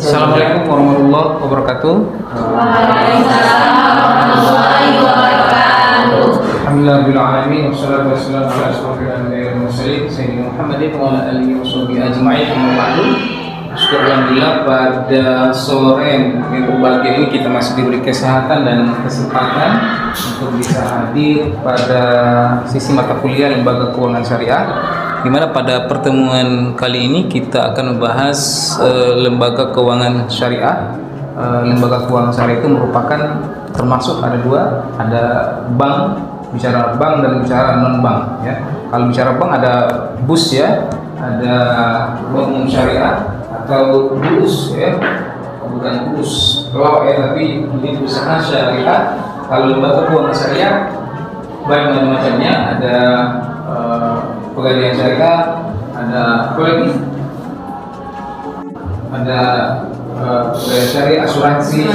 Assalamualaikum warahmatullahi wabarakatuh. Waalaikumsalam warahmatullahi wabarakatuh. Alhamdulillahirabbil alamin wassalatu wassalamu ala asyrofil anbiya'i wal mursalin sayyidina Muhammadin wa ala alihi washabihi ajma'in. Amma ba'du. Syukur alhamdulillah pada sore yang berbahagia ini kita masih diberi kesehatan dan kesempatan untuk bisa hadir pada sisi mata kuliah Lembaga Keuangan Syariah, di mana pada pertemuan kali ini kita akan membahas lembaga keuangan syariah. Lembaga keuangan syariah itu merupakan termasuk ada dua, ada bank, bicara bank dan bicara non bank. Ya, kalau bicara bank ada BUS ya, ada bank umum syariah atau BUS ya, bukan BUS kalau ya, tapi unit usaha syariah. Kalau lembaga keuangan syariah banyak macamnya, ada pegadaian syariah, ada apa lagi? Ada pegadaian syariah, asuransi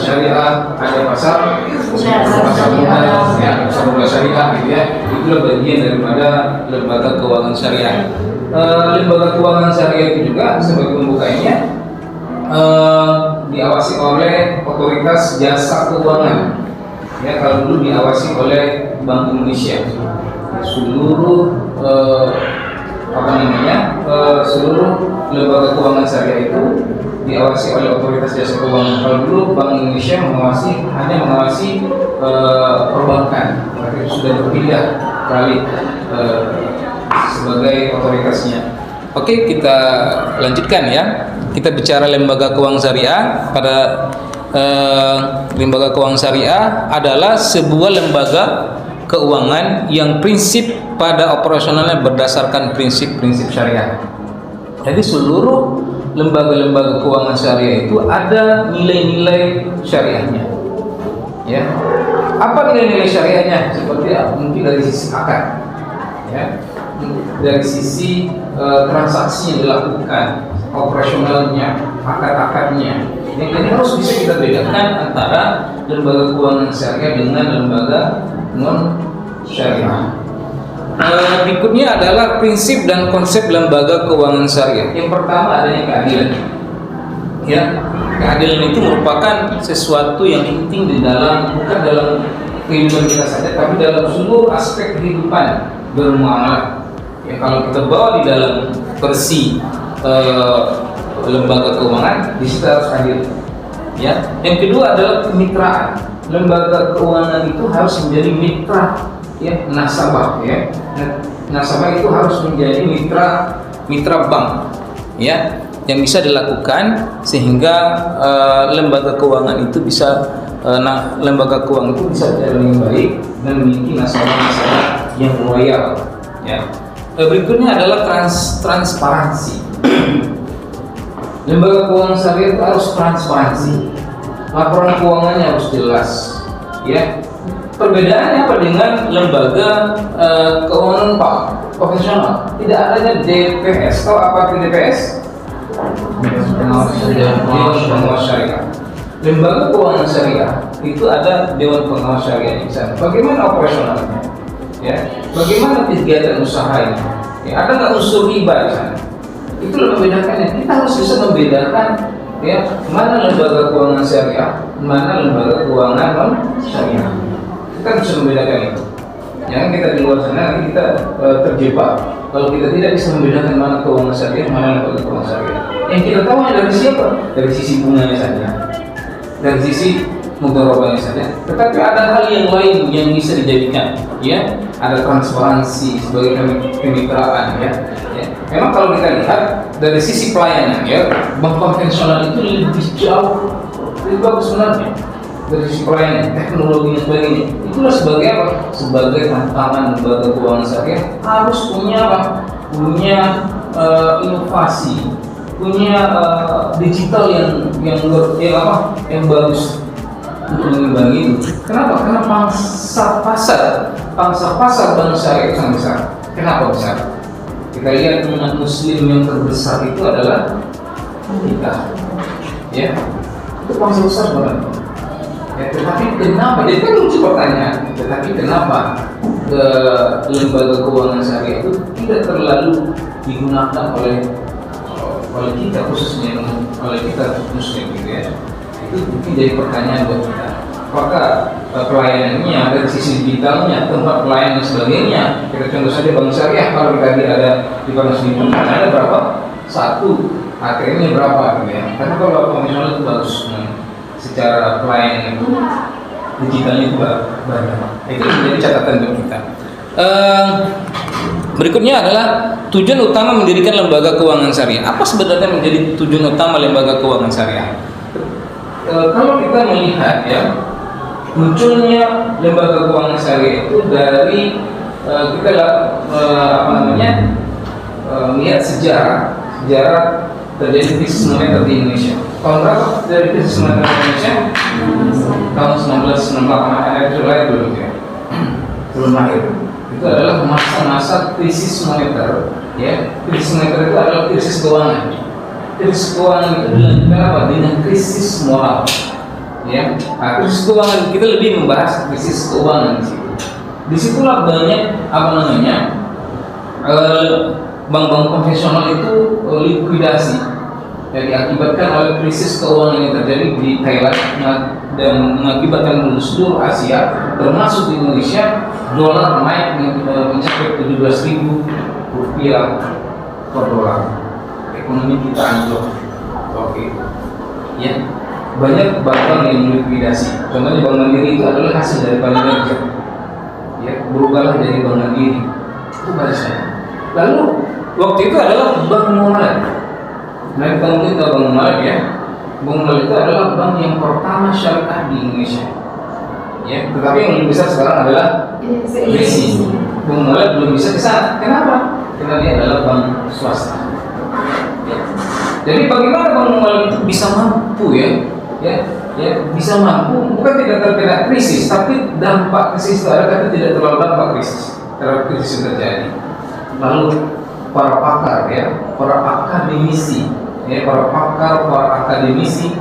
syariah, ada pasar modal, ya, pasar modal syariah, gitu ya. Itulah bagian daripada lembaga keuangan syariah. Lembaga keuangan syariah itu juga sebagai pembukanya diawasi oleh otoritas jasa keuangan. Ya, kalau dulu diawasi oleh Bank Indonesia. Seluruh seluruh lembaga keuangan syariah itu diawasi oleh otoritas jasa keuangan. Kalau dulu Bank Indonesia hanya mengawasi perbankan, tapi sudah berpindah kali sebagai otoritasnya. Oke, kita lanjutkan ya. Kita bicara lembaga keuangan syariah. Pada lembaga keuangan syariah adalah sebuah lembaga keuangan yang prinsip pada operasionalnya berdasarkan prinsip-prinsip syariah. Jadi seluruh lembaga-lembaga keuangan syariah itu ada nilai-nilai syariahnya. Ya. Apa nilai-nilai syariahnya? Seperti mungkin dari sisi akad, ya, dari sisi transaksi yang dilakukan, operasionalnya, akad-akadnya. Ini harus bisa kita bedakan antara lembaga keuangan syariah dengan lembaga non syariah. Berikutnya adalah prinsip dan konsep lembaga keuangan syariah. Yang pertama adanya keadilan. Ya, keadilan itu merupakan sesuatu yang penting di dalam, bukan dalam kehidupan kita saja, tapi dalam seluruh aspek kehidupan bermuamalah. Ya, kalau kita bawa di dalam versi lembaga keuangan, di situ harus adil. Ya, yang kedua adalah kemitraan. Lembaga keuangan itu harus menjadi mitra, ya, nasabah, ya. Nasabah itu harus menjadi mitra bank, ya, yang bisa dilakukan sehingga lembaga keuangan itu bisa lembaga keuangan itu bisa berjalan dengan baik dan memiliki nasabah-nasabah yang loyal, ya. Berikutnya adalah transparansi. Lembaga keuangan syariah itu harus transparansi. Laporan keuangannya harus jelas, ya. Perbedaannya apa dengan lembaga keuangan profesional? Tidak adanya DPS. Tahu apa itu DPS? Pengawas syariah. Lembaga keuangan syariah itu ada Dewan Pengawas Syariah di sana. Bagaimana operasionalnya? Ya, bagaimana kegiatan usahanya? Ya, ada nggak unsur riba di sana? Itulah membedakannya. Kita harus bisa membedakan, ya, mana lembaga keuangan syariah, mana lembaga keuangan non syariah. Kita bisa membedakan itu. Jangan kita di luar sana nanti kita terjebak. Kalau kita tidak bisa membedakan mana keuangan syariah, mana lembaga keuangan syariah. Yang kita tahu dari siapa? Dari sisi bunganya saja, dari sisi mudharabahnya saja. Tetapi ada hal yang lain yang bisa dijadikan, ya. Ada transparansi sebagai kemitraan, ya. Memang kalau kita lihat dari sisi pelayanan, ya, bank konvensional itu lebih jauh, lebih bagus sebenarnya dari sisi pelayanan, teknologi dan sebagainya. Itulah sebagai apa? Sebagai tantangan lembaga keuangan syariah harus punya apa? Punya inovasi, punya digital yang bagus untuk mengimbangi itu. Kenapa? Karena pangsa pasar bank syariah itu sangat besar. Kenapa besar? Kita lihat umat muslim yang terbesar itu adalah kita, ya, itu bangsa besar sebenarnya. Ya, tetapi kenapa? Jadi kan lucu pertanyaan. Tetapi kenapa lembaga keuangan syariah itu tidak terlalu digunakan oleh oleh kita khususnya oleh kita muslim gitu ya, itu mungkin jadi pertanyaan buat kita. Apakah pelayanannya dari sisi digitalnya, tempat pelayanan dan sebagainya, kita contoh saja bank syariah, kalau tadi ada di bank syariah ada berapa? 1 ATM-nya berapa gitu ya. Karena kalau konvensional itu bagus, secara pelayanan itu digitalnya itu banyak. Itu menjadi catatan untuk kita. Berikutnya adalah tujuan utama mendirikan lembaga keuangan syariah. Apa sebenarnya menjadi tujuan utama lembaga keuangan syariah? Kalau kita melihat ya, munculnya lembaga keuangan syariah itu dari kita melihat sejarah terjadi krisis moneter di Indonesia. Tahun berapa terjadi krisis moneter di Indonesia? Tahun 1998, itu lahir belum ya? Belum lahir. Itu adalah masa-masa krisis moneter, ya. Krisis moneter itu adalah krisis keuangan. Krisis keuangan itu dilanjutkan apa? Dengan krisis moral, ya. Nah, krisis keuangan kita lebih membahas krisis keuangan di situ. Disitulah banyak bank-bank konvensional itu likuidasi, yang diakibatkan oleh krisis keuangan yang terjadi di Thailand dan mengakibatkan seluruh Asia, termasuk di Indonesia. Dolar naik mencapai 17.000 rupiah per dolar. Ekonomi kita anjlok. Oke, ya, banyak bank yang likuidasi. Contohnya Bank Mandiri itu adalah hasil dari Bank Indonesia. Ya, berubahlah jadi Bank Mandiri. Itu barisnya. Lalu waktu itu adalah Bank Muamalat. Nah, kita mungkin tahu Bank Muamalat ya. Bank Muamalat itu adalah bank yang pertama syariah di Indonesia. Ya, tetapi yang lebih besar sekarang adalah BSI. Bank Muamalat belum bisa ke sana. Kenapa? Karena dia adalah bank swasta. Ya. Jadi bagaimana Bank Muamalat itu bisa mampu bisa mampu, bukan tidak terkena krisis, tapi dampak krisis itu ada, tapi tidak terlalu dampak krisis terhadap krisis yang terjadi. Lalu para pakar para akademisi, para akademisi,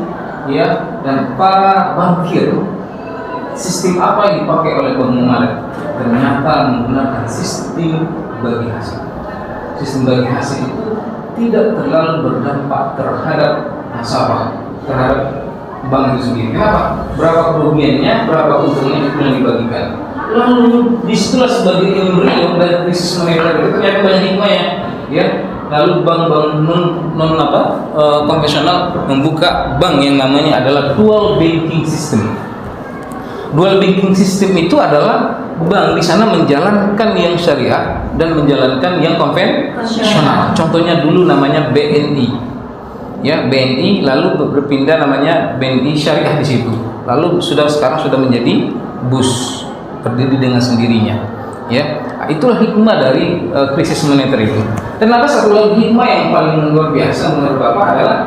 dan para bankir, sistem apa yang dipakai oleh Bank Muamalat? Ternyata menggunakan sistem bagi hasil. Sistem bagi hasil itu tidak terlalu berdampak terhadap nasabah, terhadap bank itu sendiri. Kenapa? Berapa kerugiannya, berapa untungnya itu yang dibagikan. Lalu disitulah sebagai embrio dari krisis moneter itu ternyata banyak hikmahnya, ya. Lalu bank-bank konvensional membuka bank yang namanya adalah dual banking system. Dual banking system itu adalah bank di sana menjalankan yang syariah dan menjalankan yang konvensional. Contohnya dulu namanya BNI, ya, BNI, lalu berpindah namanya BNI Syariah di situ. Lalu sekarang sudah menjadi BUS, berdiri dengan sendirinya, ya. Nah, itulah hikmah dari krisis moneter itu. Dan ada satu lagi hikmah yang paling luar biasa menurut Bapak adalah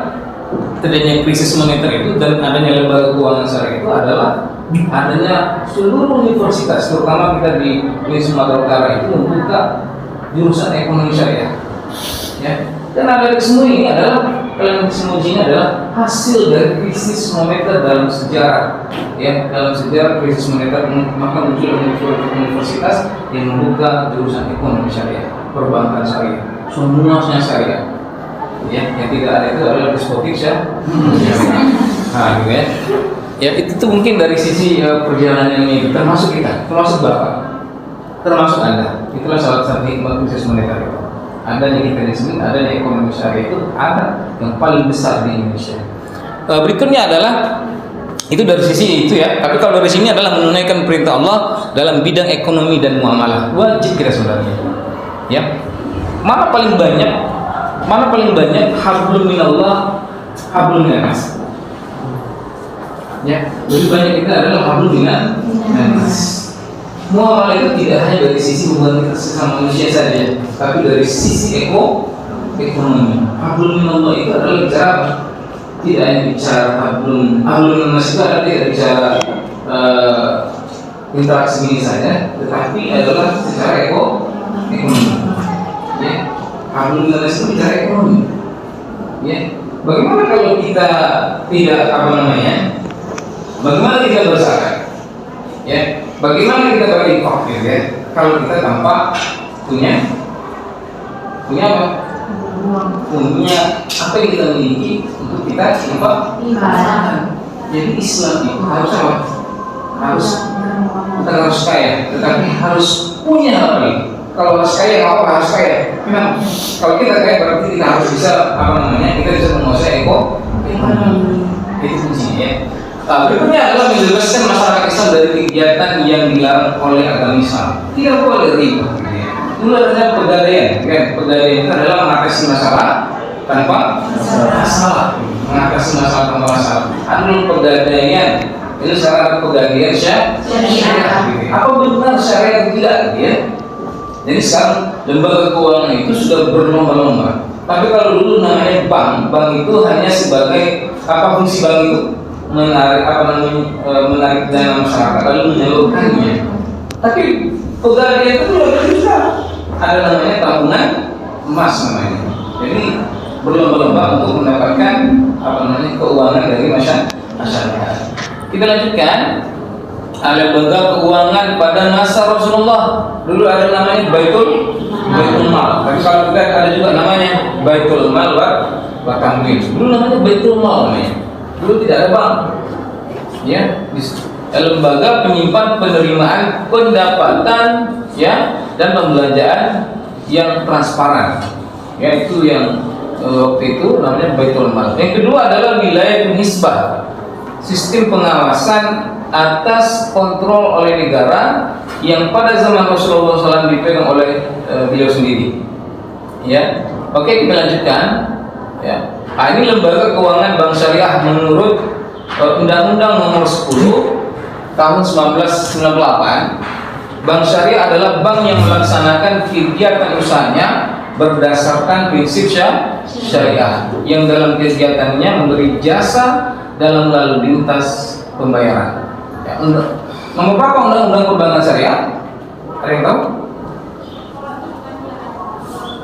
terjadinya krisis moneter itu dan adanya lembaga keuangan syariah itu adalah adanya seluruh universitas, terutama kita di Sumatera Utara itu membuka jurusan ekonomi syariah, ya. Dan ada semua ini adalah hasil dari krisis moneter dalam sejarah, ya. Dalam sejarah krisis moneter maka muncul universitas yang membuka jurusan ekonomi syariah, perbankan syariah, semuanya syariah, ya. Yang tidak ada itu adalah diskotik ya. Nah, gitu ya. Ya, itu tuh mungkin dari sisi perjalanan ini, termasuk kita, termasuk Bapak, termasuk Anda. Itulah salah satu hikmah krisis moneter itu. Adanya kita di sini, adanya ekonomi syariah itu ada yang paling besar di Indonesia. Berikutnya adalah itu dari sisi itu ya. Tapi kalau dari sini adalah menunaikan perintah Allah dalam bidang ekonomi dan muamalah. Wajib kita sebenarnya. Ya. Mana paling banyak hablum minallah, hablum minannas. Ya, lebih banyak kita adalah hablum minannas. Muamalah itu tidak hanya dari sisi hubungan kita sesama manusia saja, tapi dari sisi ekonomi. Hablum minallah itu adalah bicara tidak hanya bicara hablum minannas, itu adalah tidak bicara interaksi ini saja, tetapi adalah secara ekonomi. Ya, hablum minannas itu bicara ekonomi. Ya, bagaimana kalau kita tidak bagaimana kita berzakat? Ya, bagaimana kita berinfak, ya? Kalau kita tanpa punya apa? punya apa yang kita miliki untuk kita ibadah. Jadi Islam itu harus apa? Harus bukan harus kaya, tetapi harus punya apa nih? Kalau harus kaya, apa harus kaya? Memang kalau kita kaya berarti kita harus bisa apa namanya? Kita bisa menguasai ekonomi. Itu kuncinya ya. Berikutnya adalah membebaskan masyarakat Islam dari kegiatan yang dilarang oleh agama Islam. Tidak boleh riba. Dulu ada pegadaian, kan? Pegadaian itu adalah mengatasi masalah tanpa masalah, mengatasi masalah tanpa masalah. Ada pegadaian, itu syarat pegadaian syariah. Apa benar syariah itu tidak? Ya. Jadi sekarang lembaga keuangan itu sudah berlomba-lomba. Tapi kalau dulu namanya bank itu hanya sebagai apa fungsi bank itu? Menarik menarik dana masyarakat lalu menyalurkannya. Tapi pegadaian itu juga bisa. Ada namanya tabungan emas namanya. Jadi berlomba-lomba untuk mendapatkan apa namanya keuangan dari masyarakat. Kita lanjutkan. Ada lembaga keuangan pada masa Rasulullah. Dulu ada namanya Baitul Mal. Tapi kalau kita ada juga namanya Baitul Mal wa Tamwil. Dulu namanya Baitul Mal namanya. Dulu tidak ada bank. Ya, lembaga penyimpan penerimaan pendapatan ya dan pembelanjaan yang transparan. Ya, itu yang waktu itu namanya Baitul Mal. Yang kedua adalah wilayah hisbah. Sistem pengawasan atas kontrol oleh negara yang pada zaman Rasulullah SAW dipegang oleh beliau sendiri. Ya, oke kita lanjutkan. Ya, ini lembaga keuangan bank syariah menurut Undang-Undang Nomor 10 Tahun 1998. Bank syariah adalah bank yang melaksanakan kegiatan usahanya berdasarkan prinsip syariah yang dalam kegiatannya memberi jasa dalam lalu lintas pembayaran. Ya, nomor berapa undang-undang perbankan syariah? Ada yang tahu?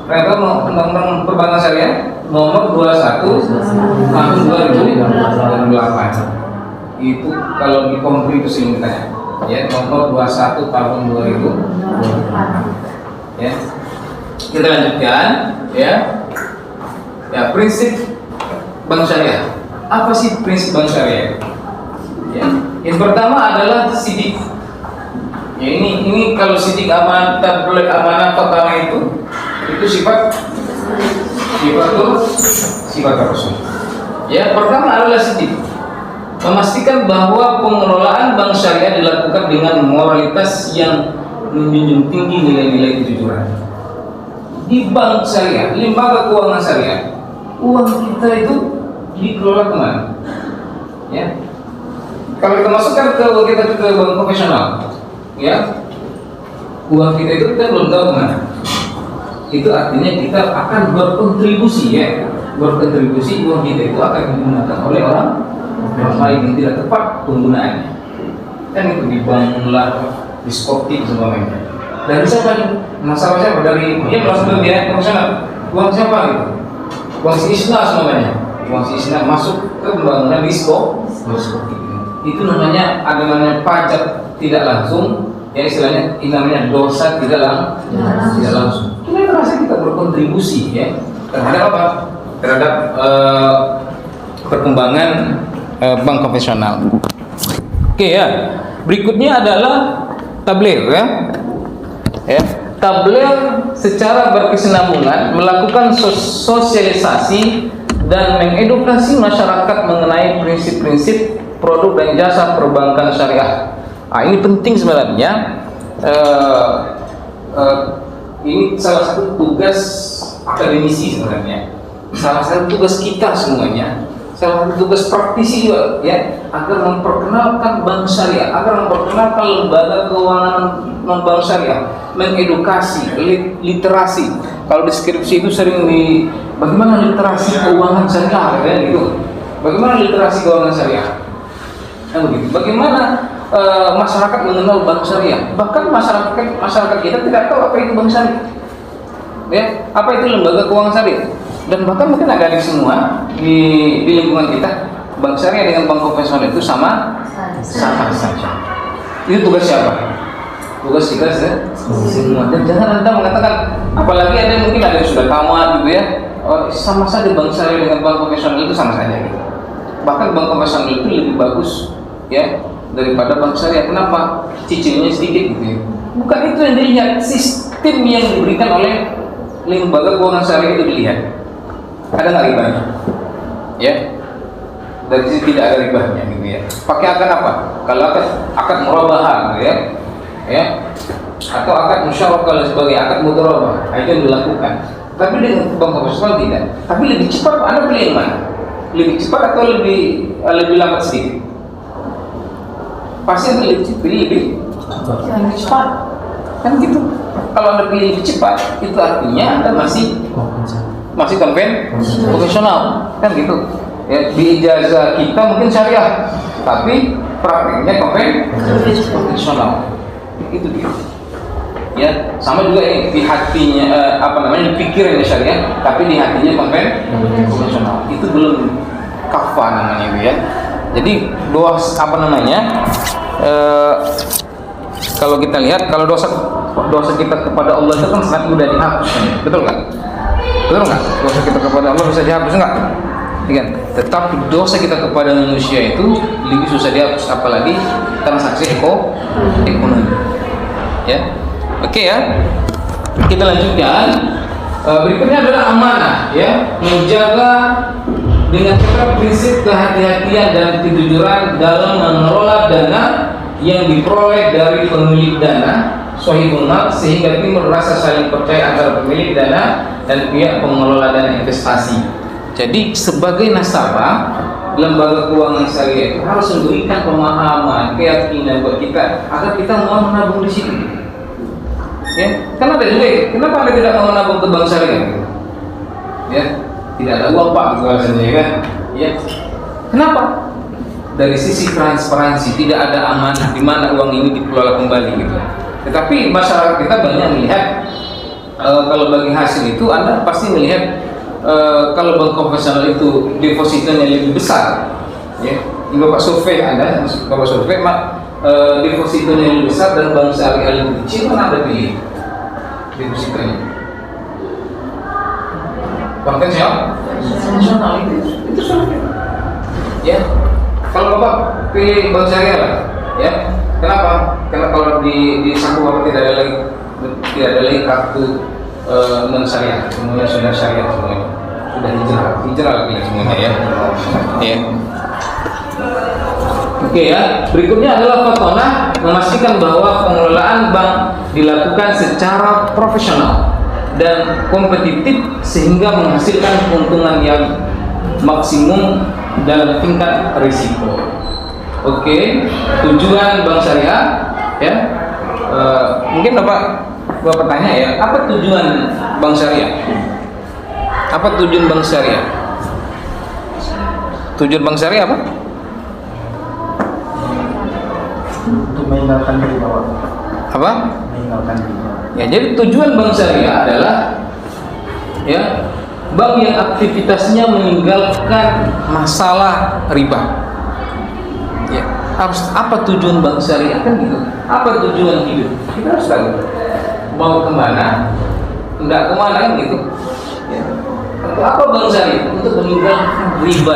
Ada yang tahu undang-undang perbankan syariah? Nomor 21 tahun 2008. Itu kalau di kontribusi mintanya. Ya, nomor 21 tahun 2008. Ya. Kita lanjutkan, ya. Ya, prinsip bank syariah. Apa sih prinsip bank syariah? Ya. Yang pertama adalah sidik. Ya, ini kalau sidik amanah tabligh amanah pertama itu sifat Rasul. Ya, pertama adalah sidik. Memastikan bahwa pengelolaan bank syariah dilakukan dengan moralitas yang menjunjung tinggi nilai-nilai kejujuran. Di bank syariah, lembaga keuangan syariah, uang kita itu dikelola kemana? Ya, kalau kita masukkan ke bank profesional, ya, uang kita itu kita belum tahu kemana. Itu artinya kita akan berkontribusi, ya, berkontribusi uang kita itu akan digunakan oleh orang lain yang tidak tepat penggunaannya. Kan itu dibangunlah diskotik semuanya. Dari siapa nih? Masalah siapa? Dari berasal dari biaya profesional. Uang siapa gitu? Uang si Isna semuanya. Uang si Isna masuk ke pembangunan diskotik. Itu namanya ada namanya pajak tidak langsung. Ya istilahnya ini namanya dosa tidak langsung. Kita merasa kita berkontribusi ya terhadap apa? Terhadap perkembangan bank konvensional. Oke ya. Berikutnya adalah tabligh ya. Ya. Tabligh secara berkesinambungan melakukan sosialisasi dan mengedukasi masyarakat mengenai prinsip-prinsip produk dan jasa perbankan syariah. Ini penting sebenarnya. Ini salah satu tugas akademisi sebenarnya. Salah satu tugas kita semuanya. Salah satu tugas praktisi juga, ya, agar memperkenalkan bank syariah, agar memperkenalkan lembaga keuangan non bank syariah, mengedukasi, literasi. Kalau di skripsi itu sering bagaimana literasi keuangan syariah, ya, gitu. Bagaimana literasi keuangan syariah? Begitu. Bagaimana masyarakat mengenal bank syariah? Bahkan masyarakat kita tidak tahu apa itu bank syariah. Ya, apa itu lembaga keuangan syariah? Dan bahkan mungkin adik semua di lingkungan kita, bank syariah dengan bank konvensional itu sama saja. Itu tugas siapa? Tugas kita semua. Dan jangan Anda mengatakan, apalagi ada mungkin ada yang sudah tamat gitu ya, sama saja bank syariah dengan bank konvensional itu sama saja gitu. Bahkan bank konvensional itu lebih bagus ya daripada bank syariah. Kenapa? Cicilannya sedikit gitu ya. Bukan itu yang dilihat, sistem yang diberikan oleh lembaga keuangan syariah itu dilihat. Ada nggak ribanya? Ya, dari sisi tidak ada ribanya gitu ya. Pakai akad apa? Kalau akad murabaha gitu ya, atau akad musyarakah dan sebagainya, akad mudharabah, itu yang dilakukan. Tapi dengan bank konvensional tidak. Tapi lebih cepat, Anda pilih yang mana? Lebih cepat atau lebih lambat sedikit? Pasti lebih cepat. Kan gitu. Kalau Anda pilih lebih cepat, itu artinya Anda masih konvensional, kan gitu. Ya, di ijazah kita mungkin syariah, tapi prakteknya konvensional. Itu dia. Ya, sama juga di hatinya di pikirannya syariah, tapi di hatinya konvensional. Itu belum kafah namanya itu ya. Jadi kalau kita lihat, kalau dosa kita kepada Allah itu kan sangat mudah dihapus, betul kan? Betul nggak? Dosa kita kepada Allah bisa dihapus nggak? Kan? Tetapi dosa kita kepada manusia itu lebih susah dihapus, apalagi transaksi ekonomi. Ya, oke ya. Kita lanjutkan. Berikutnya adalah amanah, ya, menjaga dengan tetap prinsip kehati-hatian dan kejujuran dalam mengelola dana yang diperoleh dari pemilik dana, shahihul mal, sehingga timbul rasa saling percaya antara pemilik dana dan pihak pengelola dana investasi. Jadi sebagai nasabah, lembaga keuangan syariah itu harus memberikan pemahaman, keyakinan buat kita agar kita mau menabung di situ. Ya, karena ada duit. Kenapa Anda tidak mau menabung ke bank syariah? Ya, tidak ada uang Pak, gitu alasannya kan? Ya, kenapa? Dari sisi transparansi, tidak ada amanah di mana uang ini dikelola kembali gitu. Tetapi masyarakat kita banyak melihat kalau bagi hasil itu Anda pasti melihat kalau bank konvensional itu depositonya lebih besar, ya. Ini Bapak survei Anda, Bapak survei depositonya lebih besar dan bank syariah lebih kecil, mana Anda pilih depositonya? Konvensional itu survei. Ya. Kalau Bapak pilih bank syariah, ya. Kenapa? Karena kalau di saku Bapak tidak ada lagi kartu non syariah, semuanya sudah syariah semuanya, sudah hijrah lagi semuanya ya. Ya. Oke ya. Berikutnya adalah fatonah, memastikan bahwa pengelolaan bank dilakukan secara profesional dan kompetitif sehingga menghasilkan keuntungan yang maksimum dalam tingkat risiko. Oke, tujuan bank syariah ya. Mungkin Bapak tanya ya, apa tujuan bank syariah? Apa tujuan bank syariah? Tujuan bank syariah apa? Untuk meninggalkan diri Bapak. Apa? Meninggalkan diri. Ya, jadi tujuan bank syariah adalah ya, bank yang aktivitasnya meninggalkan masalah riba. Ya, harus apa tujuan bank syariah kan gitu? Apa tujuan hidup? Kita harus tahu. Mau kemana? Enggak kemana kan gitu? Ya. Untuk apa bank syariah? Untuk meninggalkan riba.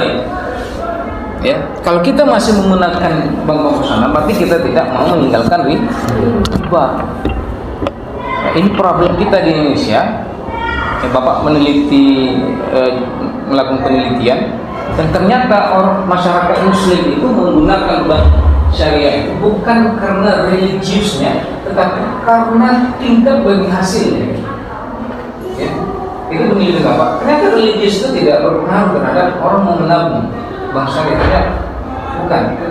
Ya, kalau kita masih menggunakan bank konvensional, berarti kita tidak mau meninggalkan riba. Nah, ini problem kita di Indonesia. Ya, Bapak melakukan penelitian, dan ternyata masyarakat Muslim itu menggunakan bank syariah itu bukan karena religiusnya, tetapi karena tingkat bagi hasilnya. Ya, itu penelitian Bapak. Ternyata religius itu tidak berpengaruh terhadap orang mau menabung bank syariah.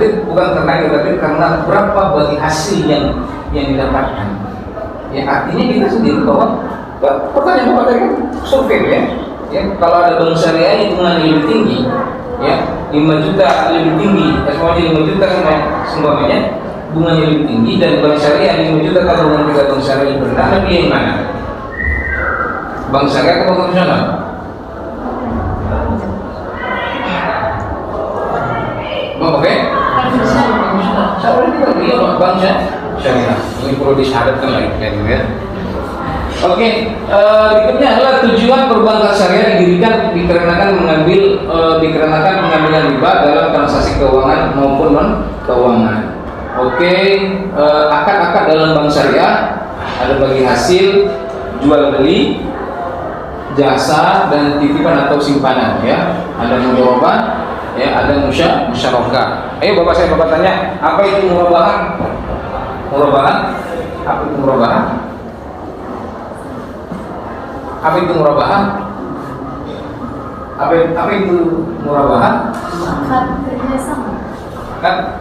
Itu bukan karena itu, tapi karena berapa bagi hasil yang didapatkan. Ya, artinya kita sendiri bahwa pertanyaan Bapak tadi kan survei ya. Ya, kalau ada bank syariah hitungannya lebih tinggi, ya 5 juta lebih tinggi, semuanya 5 juta semuanya bunganya lebih tinggi, dan bank syariah 5 juta kalau dengan kita bank syariah lebih rendah, tapi yang mana? Bank syariah atau bank konvensional? Bank oke? Syariah kita beli bank syariah. Ini perlu disyaratkan lagi, ya. Oke, berikutnya adalah tujuan perbankan syariah didirikan dikarenakan pengambilan riba dalam transaksi keuangan maupun non keuangan. Oke, akad-akad dalam bank syariah ada bagi hasil jual beli, jasa dan titipan atau simpanan, ya. Ada mudharabah, ya, ada musyarakah. Ayo bapak tanya, apa itu murabahan? Murabahan? Apa itu murabahan? Apa itu murabahan? Apa itu murabahan? Akad kerjasama. Kan?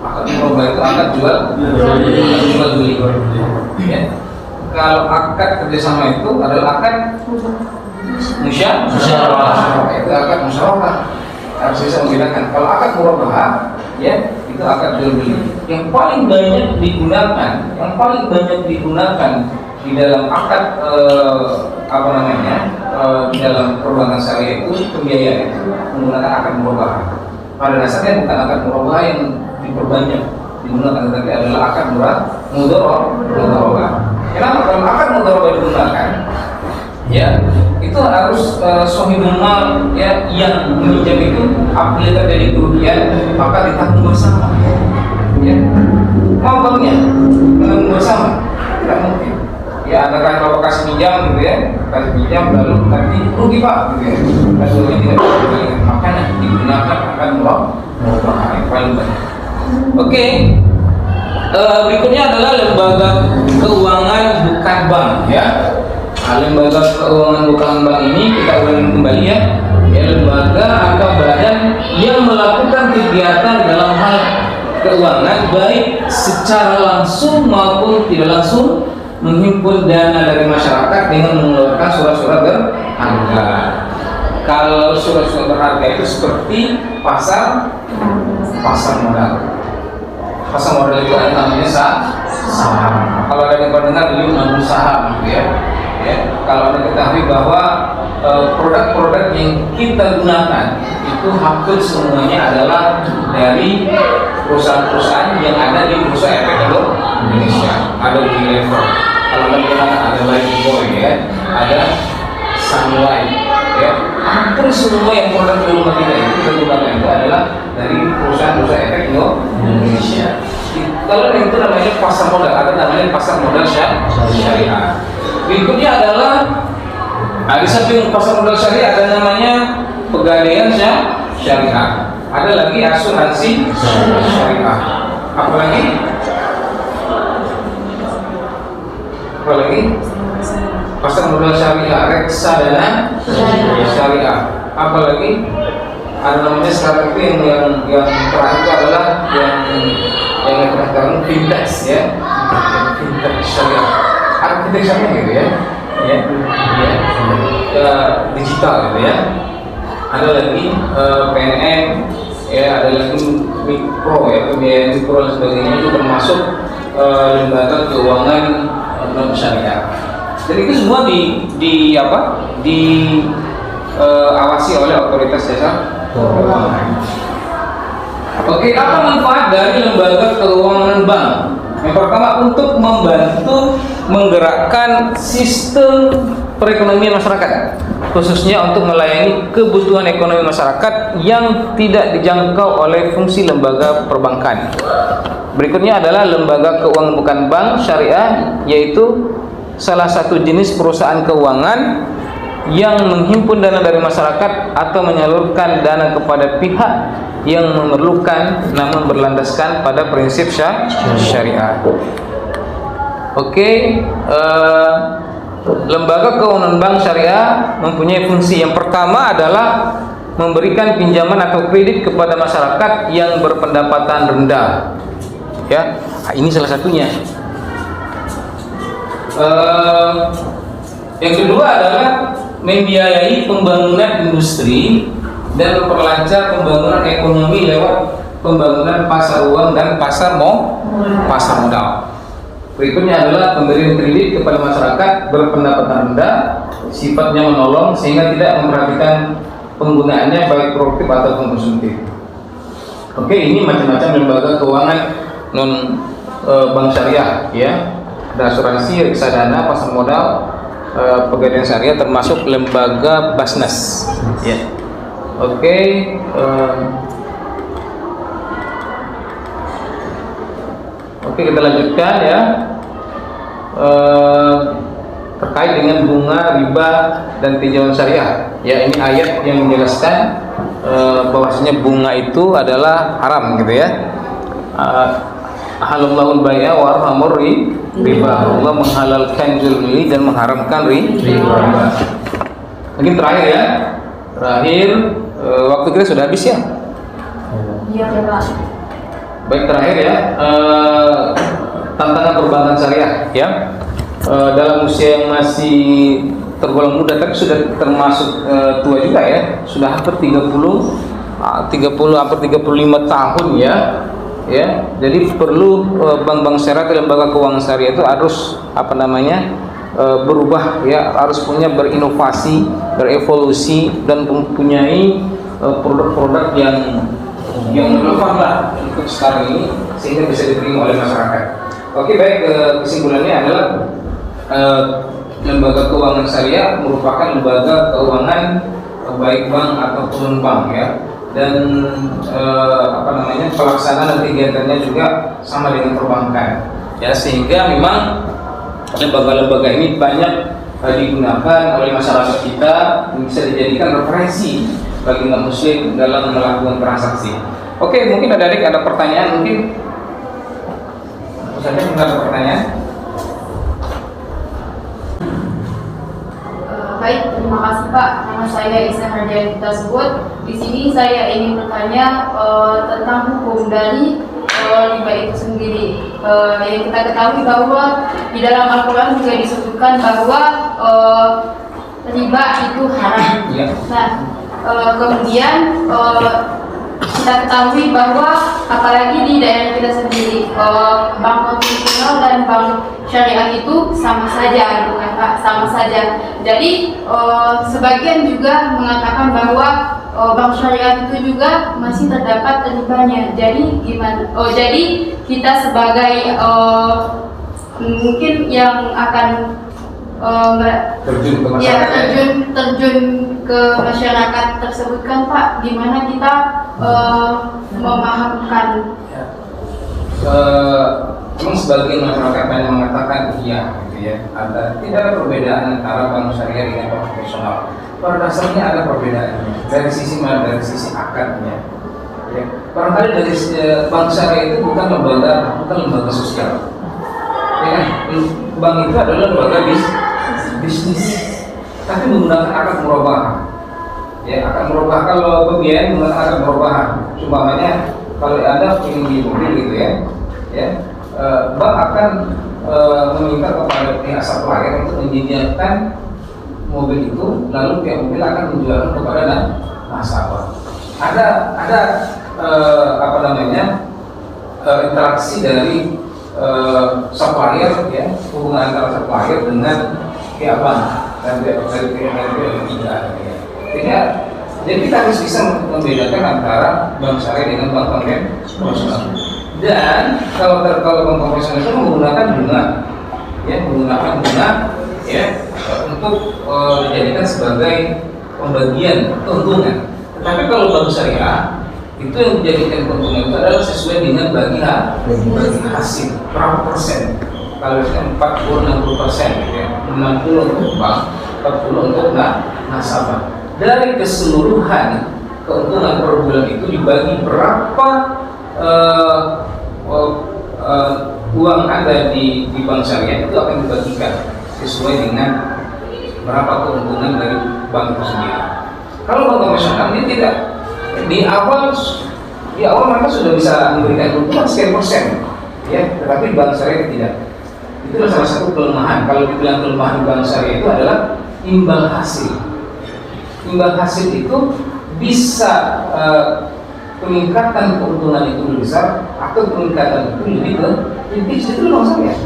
Akad murabah itu akad jual beli. Ya. Kalau akad kerjasama itu adalah akad musyarakah. Itu akad musyarakah. Harus bisa membedakan. Kalau akad murabah, ya, itu akad jual beli. Yang paling banyak digunakan di dalam akad di dalam perbankan syariah itu pembiayaan itu menggunakan akad murabah. Pada dasarnya bukan akad murabah yang diperbanyak digunakan, tetapi adalah akad mudharabah. Kenapa? Kalau akad mudharabah digunakan, ya, itu harus sohibul mal, ya, yang meminjam itu apabila terjadi kerugian maka ditanggung bersama. Ya, mau banknya menanggung bersama tidak mungkin. Ya, adakan bapak kasih pinjam gitu, ya, kasih pinjam lalu nanti rugi pak gitu, ya, kasusnya tidak rugi, makanya digunakan akan murabah yang paling banyak. Oke, berikutnya adalah lembaga keuangan bukan bank, ya. Lembaga keuangan bukan bank ini kita ulangi kembali, ya, lembaga atau badan yang melakukan kegiatan dalam hal keuangan baik secara langsung maupun tidak langsung, menghimpun dana dari masyarakat dengan mengeluarkan surat-surat berharga. Kalau surat-surat berharga itu seperti pasar modal. Pasar modal itu ada namanya saham. Kalau ada yang pernah dengar beli mengambil saham, gitu, ya. Ya, kalau Anda ketahui bahwa produk-produk yang kita gunakan itu hampir semuanya adalah dari perusahaan-perusahaan yang ada di Bursa Efek Indonesia. Ada Unilever, kalau Anda gunakan ada Lifebuoy, ya, ada Sunlight, ya. Hampir semua yang produk di rumah kita itu gunakan itu adalah dari perusahaan-perusahaan efek Indonesia. Kalau itu namanya pasar modal, ada namanya pasar modal syariah. Berikutnya adalah di samping pasar modal syariah ada namanya pegadaian syariah. Ada lagi asuransi syariah. Apalagi? Pasar modal syariah, reksadana syariah. Apalagi? Ada namanya sekarang itu yang terakhir itu adalah yang dikatakan fintech, ya, fintech syariah. Ada fintech syariah gitu, ya, digital gitu, ya. Ada lagi PNM, ya, ada lagi mikro, ya, pembiayaan mikro dan sebagainya, itu termasuk lembaga keuangan non syariah. Dan itu semua awasi oleh otoritas jasa keuangan. Oke, apa manfaat dari lembaga keuangan bank? Yang pertama, untuk membantu menggerakkan sistem perekonomian masyarakat, khususnya untuk melayani kebutuhan ekonomi masyarakat yang tidak dijangkau oleh fungsi lembaga perbankan. Berikutnya adalah lembaga keuangan bukan bank syariah, yaitu salah satu jenis perusahaan keuangan yang menghimpun dana dari masyarakat atau menyalurkan dana kepada pihak yang memerlukan namun berlandaskan pada prinsip syariah. Oke, lembaga keuangan bank syariah mempunyai fungsi yang pertama adalah memberikan pinjaman atau kredit kepada masyarakat yang berpendapatan rendah. Ya, ini salah satunya. Yang kedua adalah membiayai pembangunan industri dan memperlancar pembangunan ekonomi lewat pembangunan pasar uang dan pasar modal. Berikutnya adalah pemberian kredit kepada masyarakat berpendapatan rendah, sifatnya menolong sehingga tidak memperhatikan penggunaannya baik produktif atau konsumtif. Oke, ini macam-macam lembaga keuangan non bank syariah, ya. ada asuransi, reksadana, pasar modal, pegadaian syariah, termasuk lembaga Basnas. Ya. Oke. Oke, kita lanjutkan ya. Terkait dengan bunga, riba, dan tinjauan syariah. Ya, ini ayat yang menjelaskan bahwasanya bunga itu adalah haram gitu ya. Halallahu al-bai'a wa harrama riba. Allah menghalalkan jual beli dan mengharamkan riba. Mungkin terakhir ya. Terakhir waktu kita sudah habis ya. Iya, Pak. Baik, terakhir ya. Tantangan perbankan syariah ya. Dalam usia yang masih tergolong muda tapi sudah termasuk tua juga ya. Sudah hampir 30 hampir 35 tahun ya. Ya, jadi perlu bank-bank syariah, lembaga keuangan syariah itu harus berubah ya, harus punya berinovasi, berevolusi dan mempunyai produk-produk yang relevan lah untuk sekarang ini sehingga bisa diterima oleh masyarakat. Oke, baik, kesimpulannya adalah lembaga keuangan syariah merupakan lembaga keuangan baik bank ataupun bank ya. Dan pelaksanaan dan kegiatannya juga sama dengan perbankan ya, sehingga memang lembaga-lembaga ini banyak digunakan oleh masyarakat kita, bisa dijadikan referensi bagi umat muslim dalam melakukan transaksi. Oke, mungkin adik ada pertanyaan, mungkin ada pertanyaan. Baik, terima kasih Pak. Nama saya Isa Hardian tersebut. Di sini saya ingin bertanya tentang hukum dari riba itu sendiri. Yang kita ketahui bahwa di dalam Al-Quran juga disebutkan bahwa riba itu haram. Nah, kemudian kita ketahui bahwa apalagi di daerah kita sendiri, bank konvensional dan bank syariah itu sama saja, bukan Pak? Sama saja. Jadi sebagian juga mengatakan bahwa bank syariah itu juga masih terdapat ribanya. Jadi gimana? Jadi kita sebagai mungkin yang akan terjun ke masyarakat tersebut kan Pak, gimana kita memahamkan? Memang sebagian masyarakat yang mengatakan iya gitu ya, tidak ada perbedaan antara bank syariah dengan bank konvensional. Pada dasarnya ada perbedaan dari sisi mana? Dari sisi akadnya ya. Barangkali dari bank syariah itu bukan lembaga sosial ya kan? Bank itu adalah lembaga bisnis tapi menggunakan akad murabahah ya. Akad murabahah, kalau bagian menggunakan akad murabahah, umpamanya kalau Anda ingin beli mobil gitu ya, bank akan meminta kepada pihak supplier untuk menyediakan mobil itu, lalu pihak mobil akan menjualkan kepada nasabah. Ada interaksi dari supplier ya, hubungan antara supplier dengan pihak bank dan pihak ketiga ya. Jadi kita harus bisa membedakan antara bank syariah dengan bank konvensional. Dan kalau bank konvensional itu menggunakan bunga ya untuk dijadikan sebagai pembagian keuntungan. Tetapi kalau bank syariah itu yang menjadikan keuntungan itu adalah sesuai dengan bagi hasil berapa persen. Kalau misalnya 40-60% gitu ya, 60 untuk bank, 40 untuk nasabah. Dari keseluruhan keuntungan per bulan itu dibagi berapa uang ada di bank syariah itu akan dibagikan sesuai dengan berapa keuntungan dari bank itu sendiri. Kalau bank konvensional ini tidak, di awal mereka sudah bisa memberikan keuntungan sekian persen ya, tetapi bank syariah tidak. Itulah salah satu kelemahan. Kalau dibilang kelemahan bank syariah itu adalah imbal hasil. Imbal hasil itu bisa peningkatan keuntungan itu lebih besar atau peningkatan itu lebih kecil. Itu bank syariah.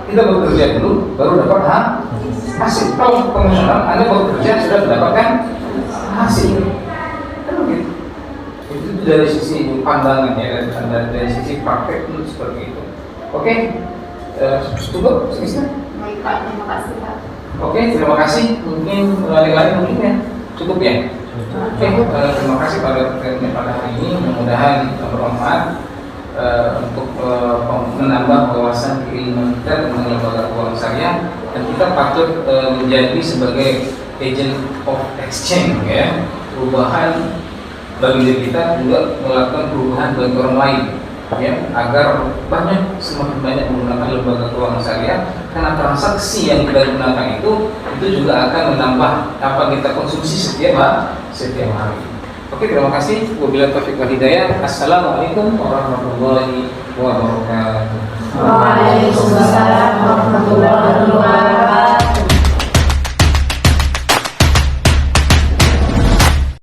Kita bekerja dulu baru dapat hasil. Kalau konvensional Anda bekerja sudah mendapatkan hasil. Kan begitu. Itu dari sisi pandangannya dan dari sisi praktek itu seperti itu. Oke. Cukup, Sister? Baik Pak, terima kasih Pak. Oke, terima kasih. Mungkin lari-lari mungkin ya, cukup ya. Oke, terima kasih pada hari ini. Mudah-mudahan bermanfaat untuk menambah wawasan keilmuan kita tentang lembaga keuangan syariah, dan kita patut menjadi sebagai agent of exchange, ya, perubahan bagi diri kita, juga melakukan perubahan bagi orang lain, ya, agar semakin banyak menggunakan lembaga keuangan syariah, karena transaksi yang kita gunakan itu juga akan menambah apa kita konsumsi setiap hari. Oke, terima kasih. Wabillahi taufiq wal hidayah. Assalamualaikum warahmatullahi wabarakatuh. Waalaikumsalam warahmatullahi wabarakatuh.